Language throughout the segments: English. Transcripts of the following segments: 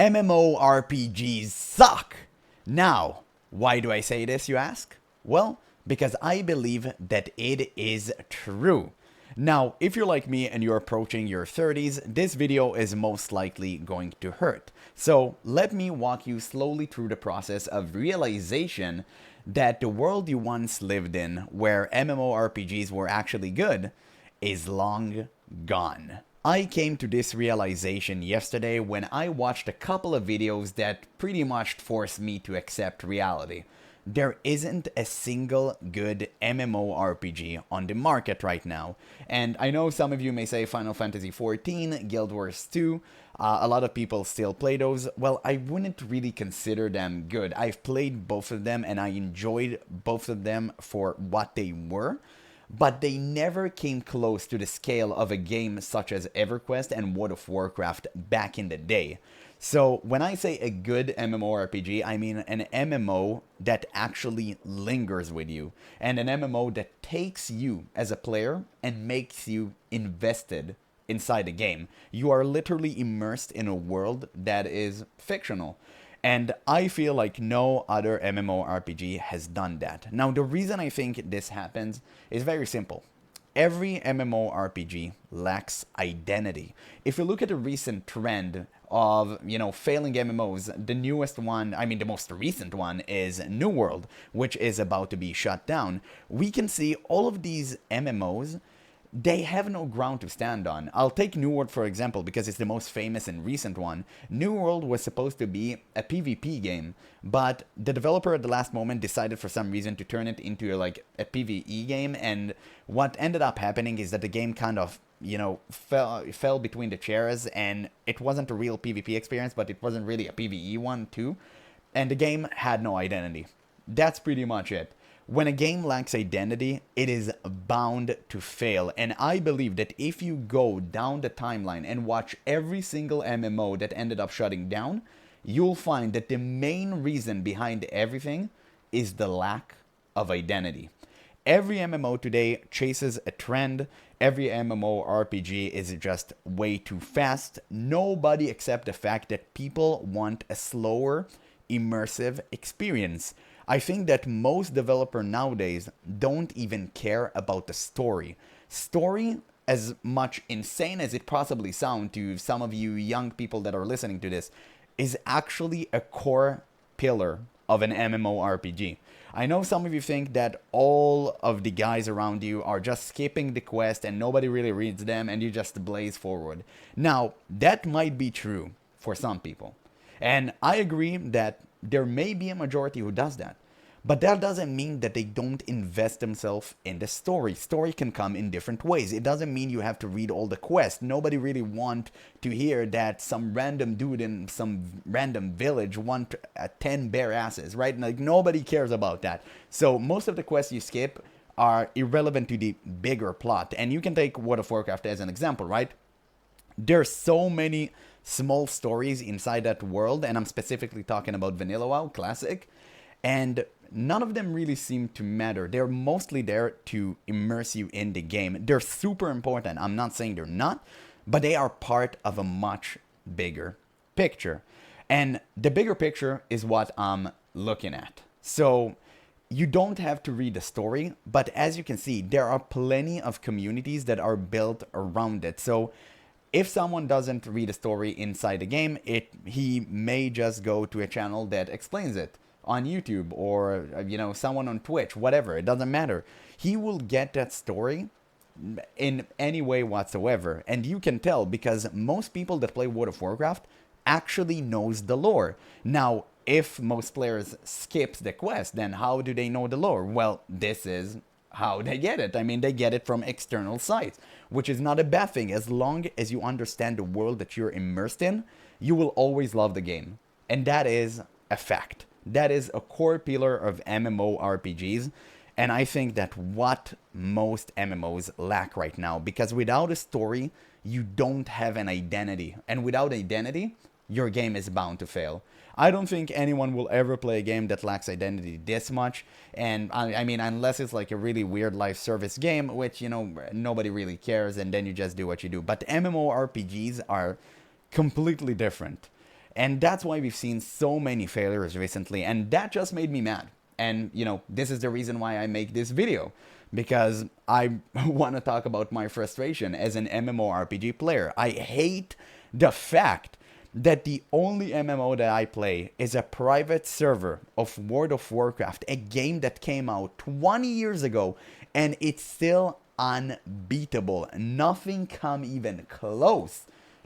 MMORPGs suck. Now, why do I say this, you ask? Well, because I believe that it is true. Now, if you're like me and you're approaching your 30s, this video is most likely going to hurt. So let me walk you slowly through the process of realization that the world you once lived in, where MMORPGs were actually good, is long gone. I came to this realization yesterday when I watched a couple of videos that pretty much forced me to accept reality. There isn't a single good MMORPG on the market right now. And I know some of you may say Final Fantasy XIV, Guild Wars 2, a lot of people still play those. Well, I wouldn't really consider them good. I've played both of them and I enjoyed both of them for what they were. But they never came close to the scale of a game such as EverQuest and World of Warcraft back in the day. So when I say a good MMORPG, I mean an MMO that actually lingers with you, and an MMO that takes you as a player and makes you invested inside the game. You are literally immersed in a world that is fictional. And I feel like no other MMORPG has done that. Now, the reason I think this happens is very simple. Every MMORPG lacks identity. If you look at the recent trend of, failing MMOs, the newest one, the most recent one is New World, which is about to be shut down. We can see all of these MMOs, they have no ground to stand on. I'll take New World for example because it's the most famous and recent one. New World was supposed to be a PvP game, but the developer at the last moment decided for some reason to turn it into like a PvE game, and what ended up happening is that the game kind of, fell between the chairs, and it wasn't a real PvP experience, but it wasn't really a PvE one too, and the game had no identity. That's pretty much it. When a game lacks identity, it is bound to fail. And I believe that if you go down the timeline and watch every single MMO that ended up shutting down, you'll find that the main reason behind everything is the lack of identity. Every MMO today chases a trend. Every MMORPG is just way too fast. Nobody accepts the fact that people want a slower, immersive experience. I think that most developers nowadays don't even care about the story. Story, as much insane as it possibly sounds to some of you young people that are listening to this, is actually a core pillar of an MMORPG. I know some of you think that all of the guys around you are just skipping the quest and nobody really reads them and you just blaze forward. Now, that might be true for some people. And I agree that there may be a majority who does that. But that doesn't mean that they don't invest themselves in the story. Story can come in different ways. It doesn't mean you have to read all the quests. Nobody really wants to hear that some random dude in some random village want 10 bare asses, right? Like, nobody cares about that. So most of the quests you skip are irrelevant to the bigger plot. And you can take World of Warcraft as an example, right? There's so many small stories inside that world, and I'm specifically talking about Vanilla WoW Classic, and none of them really seem to matter. They're mostly there to immerse you in the game. They're super important. I'm not saying they're not, but they are part of a much bigger picture. And the bigger picture is what I'm looking at. So you don't have to read the story, but as you can see, there are plenty of communities that are built around it. So if someone doesn't read a story inside the game, he may just go to a channel that explains it on YouTube or, someone on Twitch, whatever. It doesn't matter. He will get that story in any way whatsoever. And you can tell because most people that play World of Warcraft actually knows the lore. Now, if most players skips the quest, then how do they know the lore? Well, this is how they get it. They get it from external sites, which is not a bad thing. As long as you understand the world that you're immersed in, you will always love the game. And that is a fact. That is a core pillar of MMORPGs. And I think that what most MMOs lack right now, because without a story, you don't have an identity. And without identity, your game is bound to fail. I don't think anyone will ever play a game that lacks identity this much. And unless it's like a really weird live service game, which, nobody really cares, and then you just do what you do. But MMORPGs are completely different. And that's why we've seen so many failures recently, and that just made me mad. And, this is the reason why I make this video, because I want to talk about my frustration as an MMORPG player. I hate the fact that the only MMO that I play is a private server of World of Warcraft, a game that came out 20 years ago, and it's still unbeatable. Nothing come even close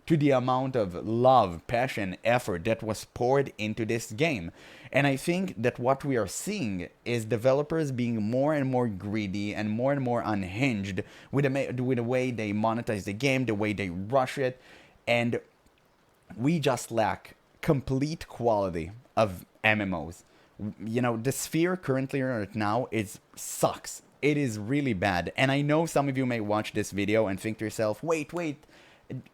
to the amount of love, passion, effort that was poured into this game. And I think that what we are seeing is developers being more and more greedy and more unhinged with the way they monetize the game, the way they rush it, and we just lack complete quality of MMOs. The sphere currently right now sucks. It is really bad. And I know some of you may watch this video and think to yourself, wait,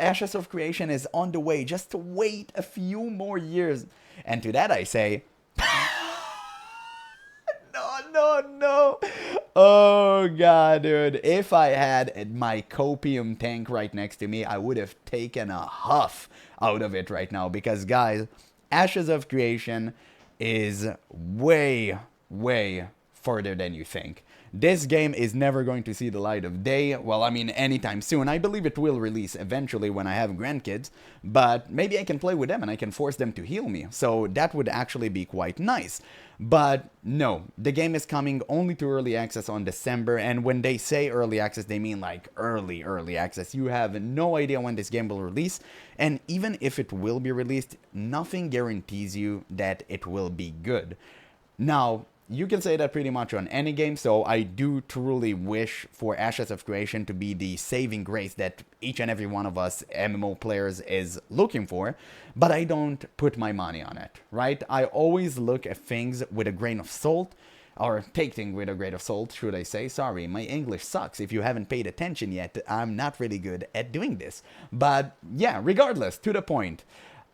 Ashes of Creation is on the way. Just to wait a few more years. And to that I say, no. Oh, God, dude. If I had my copium tank right next to me, I would have taken a huff out of it right now. Because, guys, Ashes of Creation is way further than you think. This game is never going to see the light of day. Well, I mean, anytime soon. I believe it will release eventually when I have grandkids, but maybe I can play with them and I can force them to heal me. So that would actually be quite nice. But no, the game is coming only to early access on December, and when they say early access, they mean like early access. You have no idea when this game will release, and even if it will be released, nothing guarantees you that it will be good. Now, you can say that pretty much on any game, so I do truly wish for Ashes of Creation to be the saving grace that each and every one of us MMO players is looking for, but I don't put my money on it, right? I always look at things with a grain of salt, or take things with a grain of salt, should I say. Sorry, my English sucks. If you haven't paid attention yet, I'm not really good at doing this. But yeah, regardless, to the point.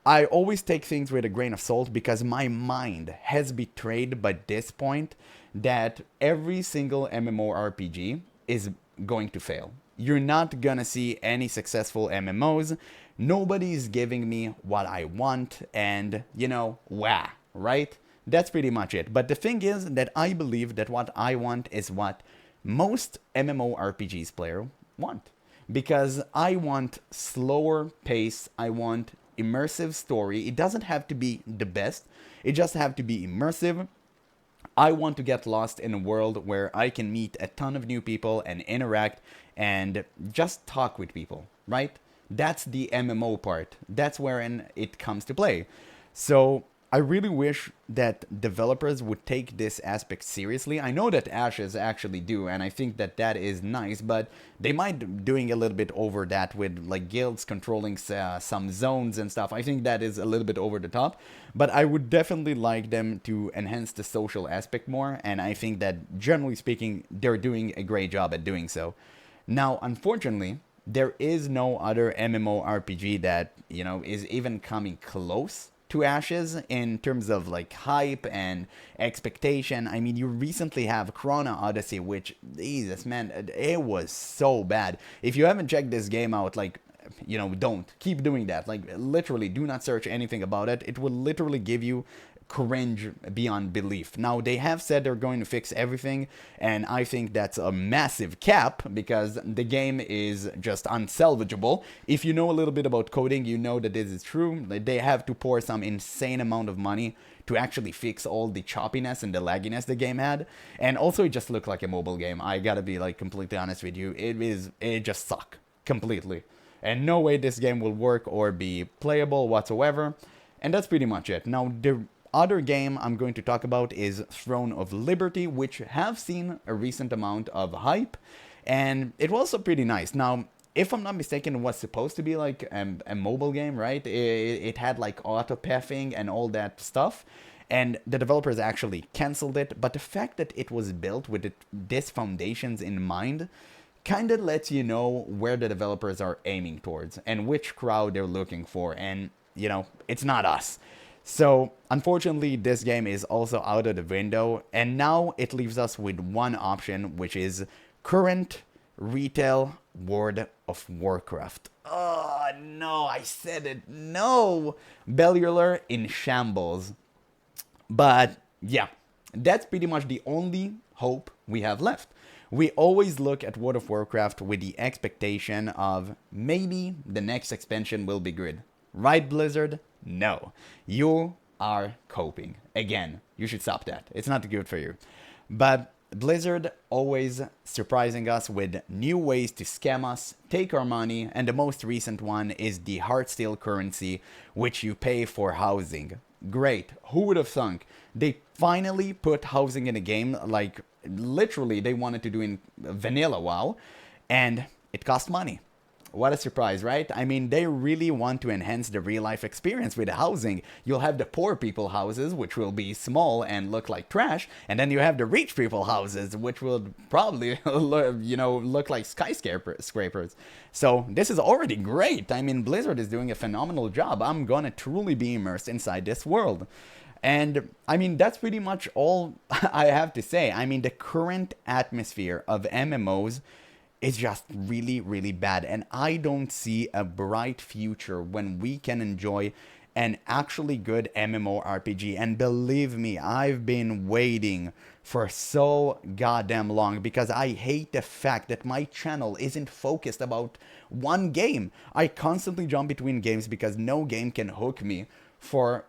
I always take things with a grain of salt because my mind has betrayed by this point that every single MMORPG is going to fail. You're not gonna see any successful MMOs. Nobody's giving me what I want, and right? That's pretty much it. But the thing is that I believe that what I want is what most MMORPGs player want. Because I want slower pace, I want immersive story. It doesn't have to be the best, it just have to be immersive. I want to get lost in a world where I can meet a ton of new people and interact and just talk with people, right? That's the MMO part. That's wherein it comes to play. So I really wish that developers would take this aspect seriously. I know that Ashes actually do, and I think that that is nice, but they might be doing a little bit over that with like guilds controlling some zones and stuff. I think that is a little bit over the top, but I would definitely like them to enhance the social aspect more, and I think that generally speaking, they're doing a great job at doing so. Now, unfortunately, there is no other MMORPG that, is even coming close to Ashes in terms of like hype and expectation. I mean, you recently have Chrono Odyssey, which, Jesus, man, it was so bad. If you haven't checked this game out, like, don't keep doing that. Like, literally, do not search anything about it. It will literally give you cringe beyond belief. Now, they have said they're going to fix everything, and I think that's a massive cap because the game is just unsalvageable. If you know a little bit about coding, you know that this is true. They have to pour some insane amount of money to actually fix all the choppiness and the lagginess the game had. And also, it just looked like a mobile game. I gotta be like completely honest with you. It just sucked completely. And no way this game will work or be playable whatsoever. And that's pretty much it. Now, the other game I'm going to talk about is Throne of Liberty, which have seen a recent amount of hype, and it was also pretty nice. Now, if I'm not mistaken, it was supposed to be like a mobile game, right? It had like auto-pathing and all that stuff, and the developers actually canceled it, but the fact that it was built with this foundations in mind kind of lets you know where the developers are aiming towards and which crowd they're looking for, and, it's not us. So, unfortunately, this game is also out of the window, and now it leaves us with one option, which is current retail World of Warcraft. Oh, no, I said it. No. Bellular in shambles. But yeah, that's pretty much the only hope we have left. We always look at World of Warcraft with the expectation of maybe the next expansion will be good. Right, Blizzard? No. You are coping. Again, you should stop that. It's not good for you. But Blizzard always surprising us with new ways to scam us, take our money, and the most recent one is the Heartsteel currency, which you pay for housing. Great. Who would have thunk? They finally put housing in a game, like literally they wanted to do in vanilla WoW, and it cost money. What a surprise, right? I mean, they really want to enhance the real-life experience with the housing. You'll have the poor people houses, which will be small and look like trash, and then you have the rich people houses, which will probably, look like skyscrapers. So this is already great. I mean, Blizzard is doing a phenomenal job. I'm gonna truly be immersed inside this world. And, I mean, that's pretty much all I have to say. I mean, the current atmosphere of MMOs is just really, really bad. And I don't see a bright future when we can enjoy an actually good MMORPG. And believe me, I've been waiting for so goddamn long because I hate the fact that my channel isn't focused about one game. I constantly jump between games because no game can hook me for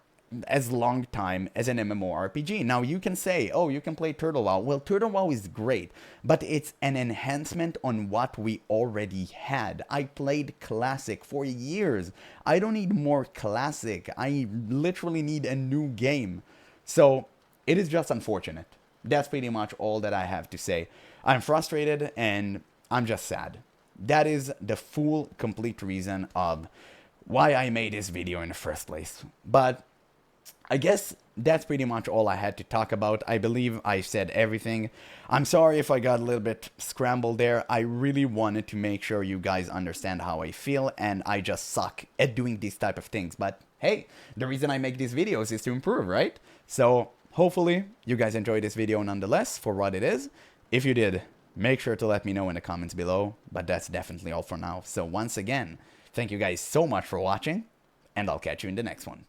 as long time as an MMORPG. Now you can say, oh, you can play Turtle WoW. Well, Turtle WoW is great, but it's an enhancement on what we already had. I played Classic for years. I don't need more Classic. I literally need a new game. So it is just unfortunate. That's pretty much all that I have to say. I'm frustrated and I'm just sad. That is the full, complete reason of why I made this video in the first place. But I guess that's pretty much all I had to talk about. I believe I said everything. I'm sorry if I got a little bit scrambled there. I really wanted to make sure you guys understand how I feel, and I just suck at doing these type of things. But hey, the reason I make these videos is to improve, right? So hopefully you guys enjoyed this video nonetheless for what it is. If you did, make sure to let me know in the comments below. But that's definitely all for now. So once again, thank you guys so much for watching, and I'll catch you in the next one.